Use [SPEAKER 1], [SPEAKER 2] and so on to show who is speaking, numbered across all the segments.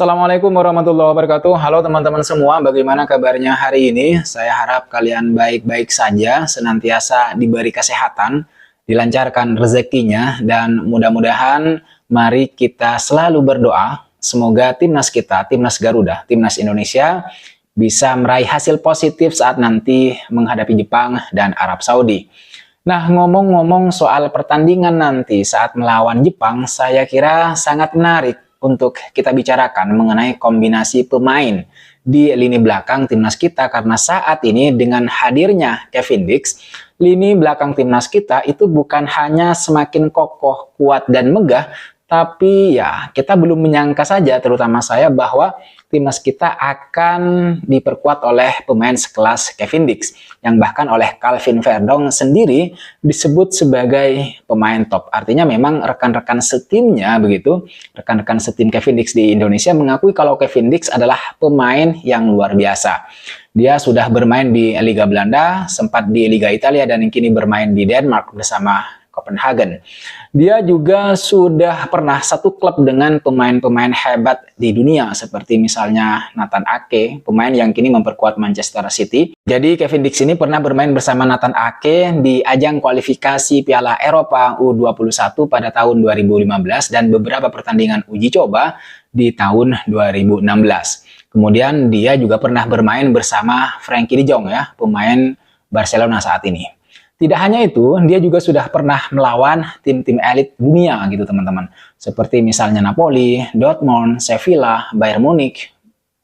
[SPEAKER 1] Assalamualaikum warahmatullahi wabarakatuh. Halo teman-teman semua, bagaimana kabarnya hari ini? Saya harap kalian baik-baik saja, senantiasa diberi kesehatan, dilancarkan rezekinya, dan mudah-mudahan mari kita selalu berdoa. Semoga timnas kita, timnas Garuda, timnas Indonesia bisa meraih hasil positif saat nanti menghadapi Jepang dan Arab Saudi. Nah, ngomong-ngomong soal pertandingan nanti saat melawan Jepang, saya kira sangat menarik untuk kita bicarakan mengenai kombinasi pemain di lini belakang timnas kita, karena saat ini dengan hadirnya Kevin Dix, lini belakang timnas kita itu bukan hanya semakin kokoh, kuat, dan megah, tapi ya kita belum menyangka saja, terutama saya, bahwa timnas kita akan diperkuat oleh pemain sekelas Kevin Dix, yang bahkan oleh Calvin Verdong sendiri disebut sebagai pemain top. Artinya memang rekan-rekan setimnya begitu, rekan-rekan setim Kevin Dix di Indonesia mengakui kalau Kevin Dix adalah pemain yang luar biasa. Dia sudah bermain di Liga Belanda, sempat di Liga Italia, dan kini bermain di Denmark bersama Copenhagen. Dia juga sudah pernah satu klub dengan pemain-pemain hebat di dunia, seperti misalnya Nathan Ake, pemain yang kini memperkuat Manchester City. Jadi Kevin Dix ini pernah bermain bersama Nathan Ake di ajang kualifikasi Piala Eropa U21 pada tahun 2015 dan beberapa pertandingan uji coba di tahun 2016. Kemudian dia juga pernah bermain bersama Frenkie de Jong, ya, pemain Barcelona saat ini. Tidak hanya itu, dia juga sudah pernah melawan tim-tim elit dunia gitu teman-teman. Seperti misalnya Napoli, Dortmund, Sevilla, Bayern Munich,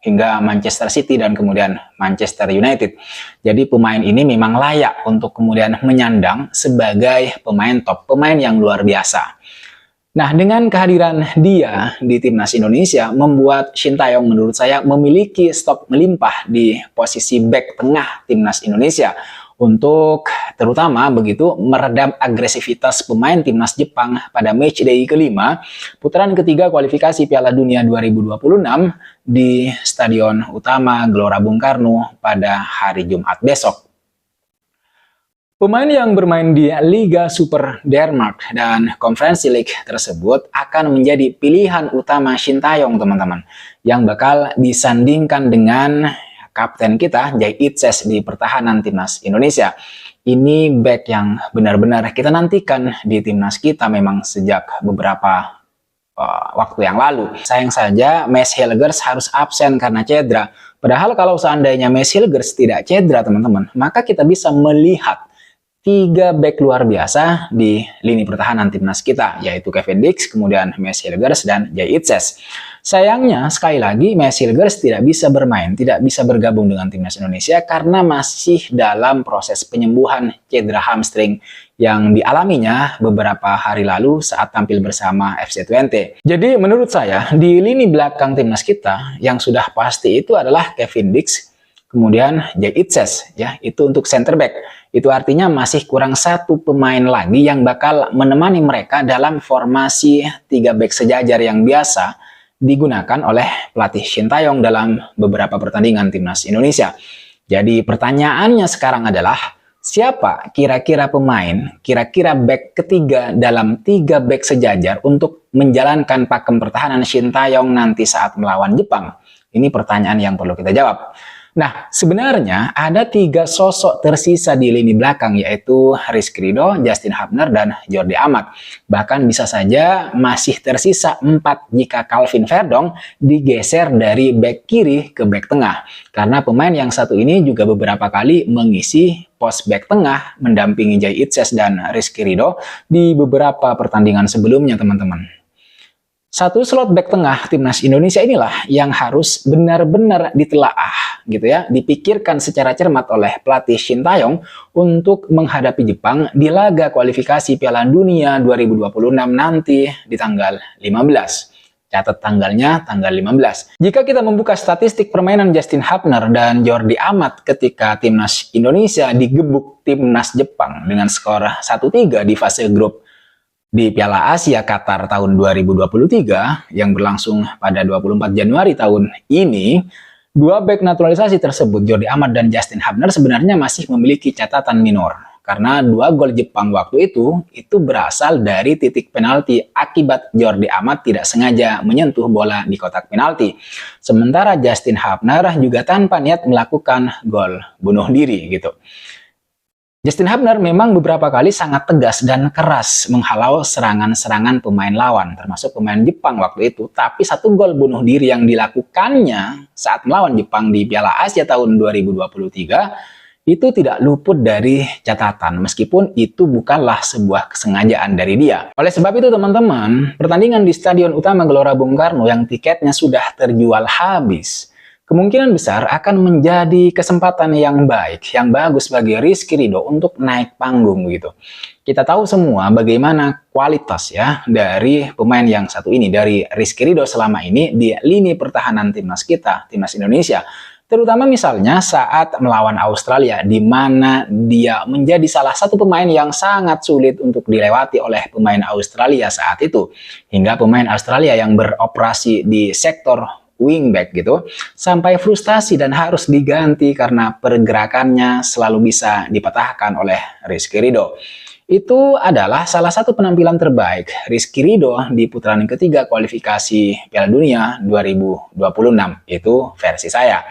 [SPEAKER 1] hingga Manchester City dan kemudian Manchester United. Jadi pemain ini memang layak untuk kemudian menyandang sebagai pemain top, pemain yang luar biasa. Nah, dengan kehadiran dia di timnas Indonesia membuat Shin Tae-yong menurut saya memiliki stok melimpah di posisi bek tengah timnas Indonesia, untuk terutama begitu meredam agresivitas pemain timnas Jepang pada matchday kelima putaran ketiga kualifikasi Piala Dunia 2026 di Stadion Utama Gelora Bung Karno pada hari Jumat besok. Pemain yang bermain di Liga Super Denmark dan Conference League tersebut akan menjadi pilihan utama Shin Tae-yong teman-teman, yang bakal disandingkan dengan kapten kita, Jay Itzes, di pertahanan timnas Indonesia. Ini back yang benar-benar kita nantikan di timnas kita memang sejak beberapa waktu yang lalu. Sayang saja Mads Hilgers harus absen karena cedera. Padahal kalau seandainya Mads Hilgers tidak cedera teman-teman, maka kita bisa melihat 3 back luar biasa di lini pertahanan timnas kita, yaitu Kevin Dix, kemudian Mads Hilgers, dan Jay Itzes. Sayangnya, sekali lagi, Mads Hilgers tidak bisa bermain, tidak bisa bergabung dengan timnas Indonesia karena masih dalam proses penyembuhan cedera hamstring yang dialaminya beberapa hari lalu saat tampil bersama FC Twente. Jadi menurut saya, di lini belakang timnas kita yang sudah pasti itu adalah Kevin Dix, kemudian Jay Itzes, ya, itu untuk center back. Itu artinya masih kurang 1 pemain lagi yang bakal menemani mereka dalam formasi 3 back sejajar yang biasa digunakan oleh pelatih Shin Tae-yong dalam beberapa pertandingan timnas Indonesia. Jadi pertanyaannya sekarang adalah, siapa kira-kira pemain, kira-kira back ketiga dalam 3 back sejajar untuk menjalankan pakem pertahanan Shin Tae-yong nanti saat melawan Jepang? Ini pertanyaan yang perlu kita jawab. Nah, sebenarnya ada 3 sosok tersisa di lini belakang, yaitu Rizky Ridho, Justin Hubner, dan Jordi Amat. Bahkan bisa saja masih tersisa 4 jika Calvin Verdong digeser dari back kiri ke back tengah. Karena pemain yang satu ini juga beberapa kali mengisi pos back tengah mendampingi Jay Itzes dan Rizky Ridho di beberapa pertandingan sebelumnya teman-teman. 1 slot back tengah timnas Indonesia inilah yang harus benar-benar ditelaah gitu ya, dipikirkan secara cermat oleh pelatih Shin Tae-yong untuk menghadapi Jepang di laga kualifikasi Piala Dunia 2026 nanti di tanggal 15. Catat tanggalnya, tanggal 15. Jika kita membuka statistik permainan Justin Hubner dan Jordi Amat ketika timnas Indonesia digebuk timnas Jepang dengan skor 1-3 di fase grup di Piala Asia Qatar tahun 2023 yang berlangsung pada 24 Januari tahun ini, 2 back naturalisasi tersebut, Jordi Amat dan Justin Hubner, sebenarnya masih memiliki catatan minor. karena 2 gol Jepang waktu itu berasal dari titik penalti akibat Jordi Amat tidak sengaja menyentuh bola di kotak penalti. Sementara Justin Hubner juga tanpa niat melakukan gol bunuh diri gitu. Justin Hubner memang beberapa kali sangat tegas dan keras menghalau serangan-serangan pemain lawan, termasuk pemain Jepang waktu itu. Tapi 1 gol bunuh diri yang dilakukannya saat melawan Jepang di Piala Asia tahun 2023 itu tidak luput dari catatan, meskipun itu bukanlah sebuah kesengajaan dari dia. Oleh sebab itu teman-teman, pertandingan di Stadion Utama Gelora Bung Karno yang tiketnya sudah terjual habis, kemungkinan besar akan menjadi kesempatan yang baik, yang bagus bagi Rizky Ridho untuk naik panggung begitu. Kita tahu semua bagaimana kualitas ya dari pemain yang satu ini, dari Rizky Ridho selama ini di lini pertahanan timnas kita, timnas Indonesia. Terutama misalnya saat melawan Australia, di mana dia menjadi salah satu pemain yang sangat sulit untuk dilewati oleh pemain Australia saat itu. Hingga pemain Australia yang beroperasi di sektor wingback gitu, sampai frustasi dan harus diganti karena pergerakannya selalu bisa dipatahkan oleh Rizky Ridho. Itu adalah salah satu penampilan terbaik Rizky Ridho di putaran ketiga kualifikasi Piala Dunia 2026, itu versi saya.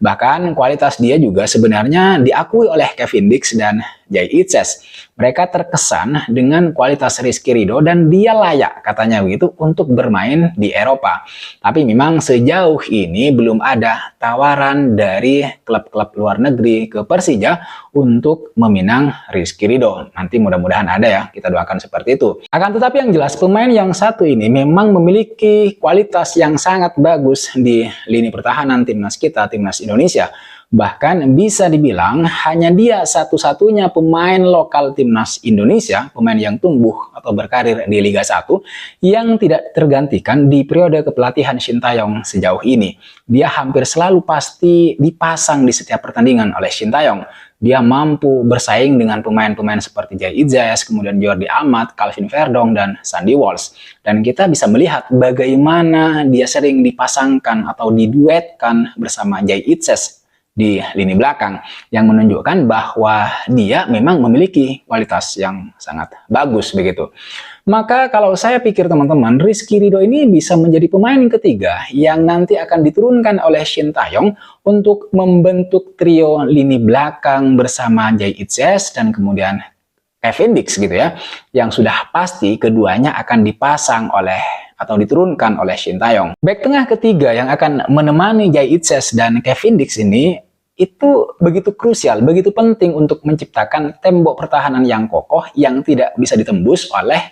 [SPEAKER 1] Bahkan kualitas dia juga sebenarnya diakui oleh Kevin Dix dan Jay Itzes. Mereka terkesan dengan kualitas Rizky Ridho dan dia layak katanya begitu untuk bermain di Eropa. Tapi memang sejauh ini belum ada tawaran dari klub-klub luar negeri ke Persija untuk meminang Rizky Ridho. Nanti mudah-mudahan ada ya, kita doakan seperti itu. Akan tetapi yang jelas pemain yang satu ini memang memiliki kualitas yang sangat bagus di lini pertahanan timnas kita, timnas Indonesia. Bahkan bisa dibilang hanya dia satu-satunya pemain lokal timnas Indonesia, pemain yang tumbuh atau berkarir di Liga 1, yang tidak tergantikan di periode kepelatihan Shin Tae-yong sejauh ini. Dia hampir selalu pasti dipasang di setiap pertandingan oleh Shin Tae-yong. Dia mampu bersaing dengan pemain-pemain seperti Jay Itzes, kemudian Jordi Amat, Calvin Verdong, dan Sandy Walsh. Dan kita bisa melihat bagaimana dia sering dipasangkan atau diduetkan bersama Jay Itzes di lini belakang, yang menunjukkan bahwa dia memang memiliki kualitas yang sangat bagus begitu. Maka kalau saya pikir teman-teman, Rizky Ridho ini bisa menjadi pemain ketiga yang nanti akan diturunkan oleh Shin Tae-yong untuk membentuk trio lini belakang bersama Jay Itzes dan kemudian Kevin Dix gitu ya, yang sudah pasti keduanya akan dipasang oleh atau diturunkan oleh Shin Tae-yong. Back tengah ketiga yang akan menemani Jay Itzes dan Kevin Dix ini itu begitu krusial, begitu penting untuk menciptakan tembok pertahanan yang kokoh yang tidak bisa ditembus oleh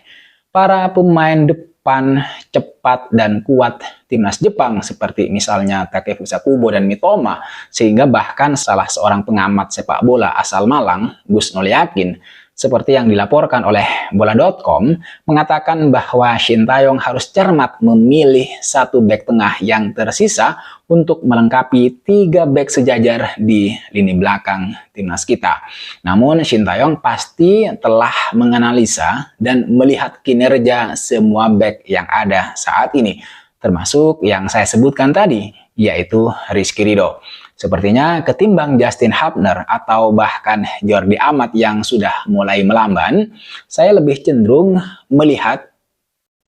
[SPEAKER 1] para pemain depan cepat dan kuat timnas Jepang seperti misalnya Takefusa Kubo dan Mitoma, sehingga bahkan salah seorang pengamat sepak bola asal Malang, Gus Nolyakin, seperti yang dilaporkan oleh bola.com, mengatakan bahwa Shin Tae-yong harus cermat memilih satu bek tengah yang tersisa untuk melengkapi 3 bek sejajar di lini belakang timnas kita. Namun Shin Tae-yong pasti telah menganalisa dan melihat kinerja semua bek yang ada saat ini, termasuk yang saya sebutkan tadi, yaitu Rizky Ridho. Sepertinya ketimbang Justin Hubner atau bahkan Jordi Amat yang sudah mulai melamban, saya lebih cenderung melihat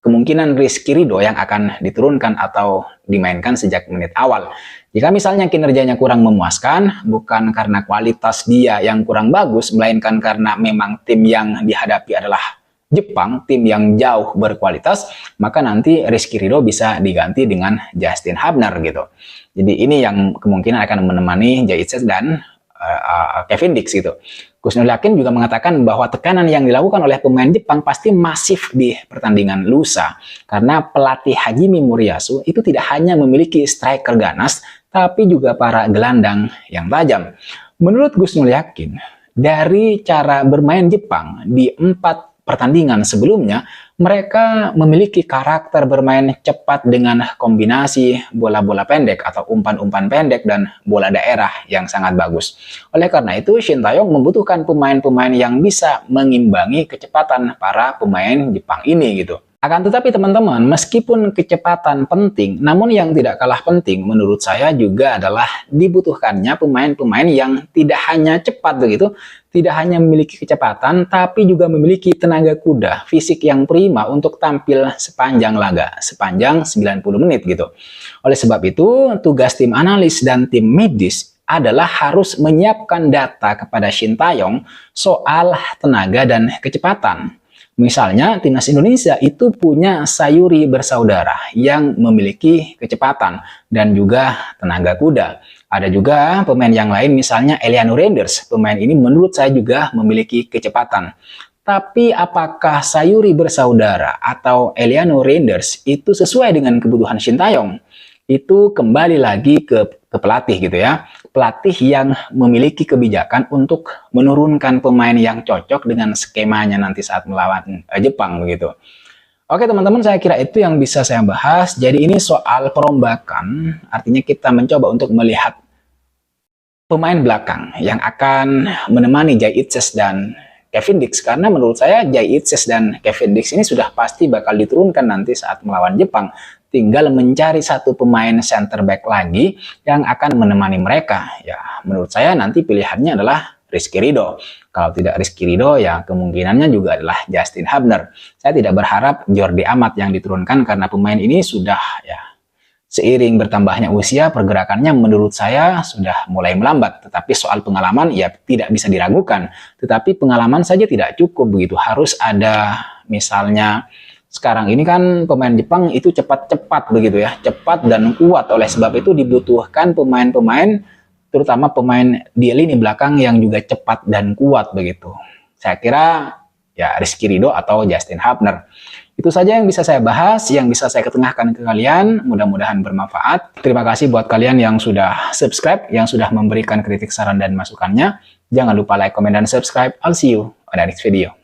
[SPEAKER 1] kemungkinan Rizky Ridho yang akan diturunkan atau dimainkan sejak menit awal. Jika misalnya kinerjanya kurang memuaskan, bukan karena kualitas dia yang kurang bagus, melainkan karena memang tim yang dihadapi adalah Jepang, tim yang jauh berkualitas, maka nanti Rizky Ridho bisa diganti dengan Justin Hubner gitu. Jadi ini yang kemungkinan akan menemani Jay Itzes dan Kevin Dix gitu. Gus Nolyakin juga mengatakan bahwa tekanan yang dilakukan oleh pemain Jepang pasti masif di pertandingan lusa, karena pelatih Hajime Moriyasu itu tidak hanya memiliki striker ganas, tapi juga para gelandang yang tajam. Menurut Gus Nolyakin, dari cara bermain Jepang di 4 pertandingan sebelumnya, mereka memiliki karakter bermain cepat dengan kombinasi bola-bola pendek atau umpan-umpan pendek dan bola daerah yang sangat bagus. Oleh karena itu, Shin Tae-yong membutuhkan pemain-pemain yang bisa mengimbangi kecepatan para pemain Jepang ini gitu. Akan tetapi teman-teman, meskipun kecepatan penting, namun yang tidak kalah penting menurut saya juga adalah dibutuhkannya pemain-pemain yang tidak hanya cepat begitu, tidak hanya memiliki kecepatan, tapi juga memiliki tenaga kuda, fisik yang prima untuk tampil sepanjang laga, sepanjang 90 menit gitu. Oleh sebab itu, tugas tim analis dan tim medis adalah harus menyiapkan data kepada Shin Taeyong soal tenaga dan kecepatan. Misalnya, timnas Indonesia itu punya Sayuri bersaudara yang memiliki kecepatan dan juga tenaga kuda. Ada juga pemain yang lain, misalnya Eliano Randers. Pemain ini menurut saya juga memiliki kecepatan. Tapi apakah Sayuri bersaudara atau Eliano Randers itu sesuai dengan kebutuhan Shin Taeyong? Itu kembali lagi ke pelatih gitu ya. Pelatih yang memiliki kebijakan untuk menurunkan pemain yang cocok dengan skemanya nanti saat melawan Jepang begitu. Oke teman-teman, saya kira itu yang bisa saya bahas. Jadi ini soal perombakan, artinya kita mencoba untuk melihat pemain belakang yang akan menemani Jay Itzes dan Kevin Dix, karena menurut saya Jay Itzes dan Kevin Dix ini sudah pasti bakal diturunkan nanti saat melawan Jepang. Tinggal mencari satu pemain center back lagi yang akan menemani mereka. Ya, menurut saya nanti pilihannya adalah Rizky Ridho. Kalau tidak Rizky Ridho, ya kemungkinannya juga adalah Justin Hubner. Saya tidak berharap Jordi Amat yang diturunkan karena pemain ini sudah ya seiring bertambahnya usia, pergerakannya menurut saya sudah mulai melambat. Tetapi soal pengalaman ya tidak bisa diragukan. Tetapi pengalaman saja tidak cukup begitu. Harus ada misalnya sekarang ini kan pemain Jepang itu cepat-cepat begitu ya, cepat dan kuat. Oleh sebab itu dibutuhkan pemain-pemain, terutama pemain di lini belakang yang juga cepat dan kuat begitu. Saya kira ya Rizky Ridho atau Justin Hubner. Itu saja yang bisa saya bahas, yang bisa saya ketengahkan ke kalian. Mudah-mudahan bermanfaat. Terima kasih buat kalian yang sudah subscribe, yang sudah memberikan kritik, saran, dan masukannya. Jangan lupa like, comment, dan subscribe. I'll see you on the next video.